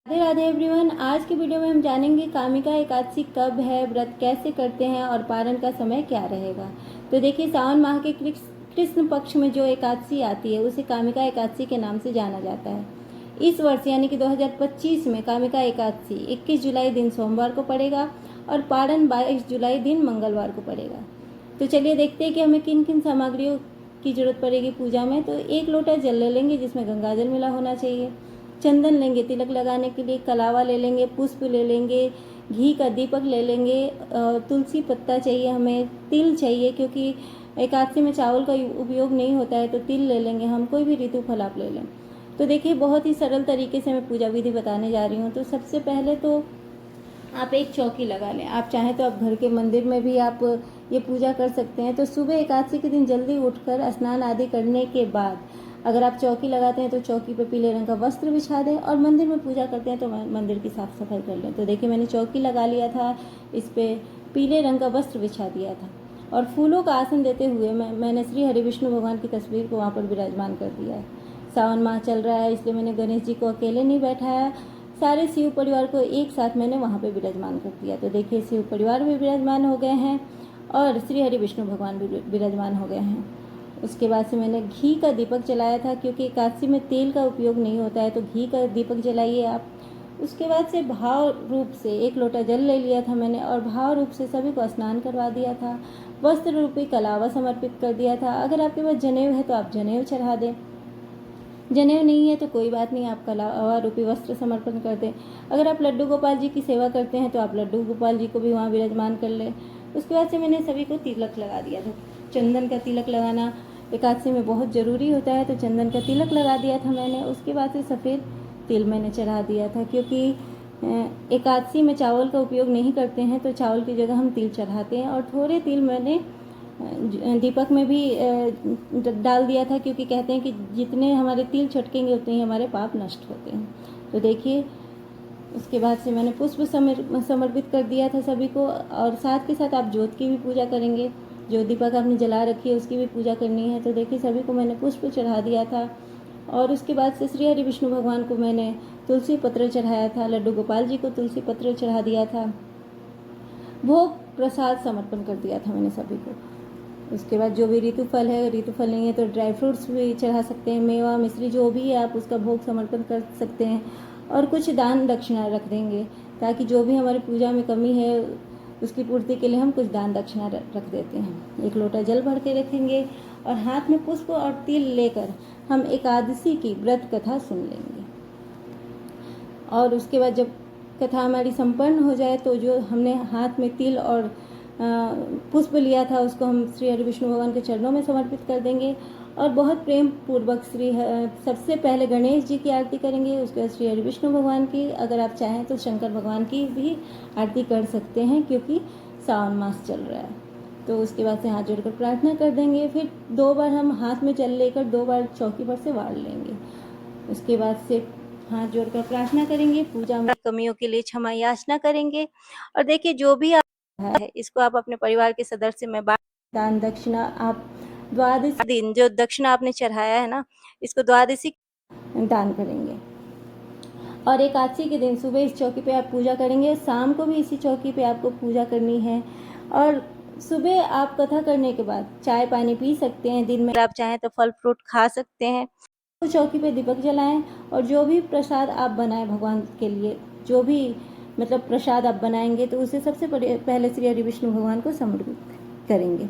Radhe Radhe everyone. आज की video में हम जानेंगे कामिका एकादशी कब है, व्रत कैसे करते हैं और पारण का समय क्या रहेगा। तो देखिए, सावन माह के कृष्ण पक्ष में जो एकादशी आती है उसे कामिका एकादशी के नाम से जाना जाता है। इस वर्ष यानी कि 2025 में कामिका एकादशी 21 जुलाई दिन सोमवार को पड़ेगा और पारण 22 जुलाई दिन मंगलवार को पड़ेगा। तो चलिए देखते हैं कि हमें किन किन सामग्रियों की जरूरत पड़ेगी पूजा में। तो 1 लोटा जल ले लेंगे जिसमें गंगाजल मिला होना चाहिए। चंदन लेंगे तिलक लगाने के लिए, कलावा ले लेंगे, पुष्प ले लेंगे, घी का दीपक ले लेंगे, तुलसी पत्ता चाहिए, हमें तिल चाहिए क्योंकि एकादशी में चावल का उपयोग नहीं होता है, तो तिल ले लेंगे हम। कोई भी ऋतु फल आप ले लें। तो देखिए, बहुत ही सरल तरीके से मैं पूजा विधि बताने जा रही हूँ। तो सबसे पहले तो आप एक चौकी लगा लें। आप चाहें तो आप घर के मंदिर में भी आप ये पूजा कर सकते हैं। तो सुबह एकादशी के दिन जल्दी उठकर स्नान आदि करने के बाद अगर आप चौकी लगाते हैं तो चौकी पे पीले रंग का वस्त्र बिछा दें, और मंदिर में पूजा करते हैं तो मंदिर की साफ सफाई कर लें। तो देखिए, मैंने चौकी लगा लिया था, इस पे पीले रंग का वस्त्र बिछा दिया था और फूलों का आसन देते हुए मैंने श्री हरि विष्णु भगवान की तस्वीर को वहाँ पर विराजमान कर दिया है। सावन माह चल रहा है, इसलिए मैंने गणेश जी को अकेले नहीं बैठाया, सारे शिव परिवार को एक साथ मैंने वहाँ पे विराजमान कर दिया। तो देखिए, शिव परिवार भी विराजमान हो गए हैं और श्री हरि विष्णु भगवान भी विराजमान हो गए हैं। उसके बाद से मैंने घी का दीपक जलाया था, क्योंकि एकादशी में तेल का उपयोग नहीं होता है, तो घी का दीपक जलाइए आप। उसके बाद से भाव रूप से 1 लोटा जल ले लिया था मैंने और भाव रूप से सभी को स्नान करवा दिया था। वस्त्र रूपी कलावा समर्पित कर दिया था। अगर आपके पास जनेऊ है तो आप जनेऊ चढ़ा दें, जनेऊ नहीं है तो कोई बात नहीं, आप कलावा रूपी वस्त्र समर्पण कर दें। अगर आप लड्डू गोपाल जी की सेवा करते हैं तो आप लड्डू गोपाल जी को भी वहाँ विराजमान कर लें। उसके बाद से मैंने सभी को तिलक लगा दिया था। चंदन का तिलक लगाना एकादशी में बहुत ज़रूरी होता है, तो चंदन का तिलक लगा दिया था मैंने। उसके बाद से सफ़ेद तिल मैंने चढ़ा दिया था, क्योंकि एकादशी में चावल का उपयोग नहीं करते हैं, तो चावल की जगह हम तिल चढ़ाते हैं। और थोड़े तिल मैंने दीपक में भी डाल दिया था, क्योंकि कहते हैं कि जितने हमारे तिल छटकेंगे उतने ही हमारे पाप नष्ट होते हैं। तो देखिए, उसके बाद से मैंने पुष्प समर्पित कर दिया था सभी को, और साथ के साथ आप ज्योत की भी पूजा करेंगे। जो दीपक आपने जला रखी है उसकी भी पूजा करनी है। तो देखिए, सभी को मैंने पुष्प चढ़ा दिया था। और उसके बाद से श्री हरि विष्णु भगवान को मैंने तुलसी पत्र चढ़ाया था, लड्डू गोपाल जी को तुलसी पत्र चढ़ा दिया था, भोग प्रसाद समर्पण कर दिया था मैंने सभी को। उसके बाद जो भी ऋतु फल है, ऋतु फल नहीं है तो ड्राई फ्रूट्स भी चढ़ा सकते हैं, मेवा मिश्री जो भी है आप उसका भोग समर्पण कर सकते हैं। और कुछ दान दक्षिणा रख देंगे, ताकि जो भी हमारी पूजा में कमी है उसकी पूर्ति के लिए हम कुछ दान दक्षिणा रख देते हैं। 1 लोटा जल भर के रखेंगे और हाथ में पुष्प और तिल लेकर हम एकादशी की व्रत कथा सुन लेंगे। और उसके बाद जब कथा हमारी संपन्न हो जाए तो जो हमने हाथ में तिल और पुष्प लिया था उसको हम श्री हरि विष्णु भगवान के चरणों में समर्पित कर देंगे और बहुत प्रेम पूर्वक सबसे पहले गणेश जी की आरती करेंगे, उसके बाद श्री हरि विष्णु भगवान की। अगर आप चाहें तो शंकर भगवान की भी आरती कर सकते हैं, क्योंकि सावन मास चल रहा है। तो उसके बाद से हाथ जोड़कर प्रार्थना कर देंगे। फिर 2 बार हम हाथ में जल लेकर 2 बार चौकी पर से वार लेंगे। उसके बाद से हाथ जोड़कर प्रार्थना करेंगे, पूजा में कमियों के लिए क्षमा याचना करेंगे। और देखिए, जो भी है इसको आप अपने परिवार के सदस्य में दान दक्षिणा आप द्वादशी दिन जो दक्षिणा आपने चढ़ाया है ना, इसको द्वादशी दान करेंगे। और एकादशी के दिन सुबह इस चौकी पे आप पूजा करेंगे, शाम को भी इसी चौकी पे आपको पूजा करनी है। और सुबह आप कथा करने के बाद चाय पानी पी सकते हैं। दिन में आप चाहें तो फल फ्रूट खा सकते हैं। तो चौकी पे दीपक जलाएं और जो भी प्रसाद आप बनाएं भगवान के लिए, जो भी मतलब प्रसाद आप बनाएंगे तो उसे सबसे पहले श्री हरि विष्णु भगवान को समर्पित करेंगे।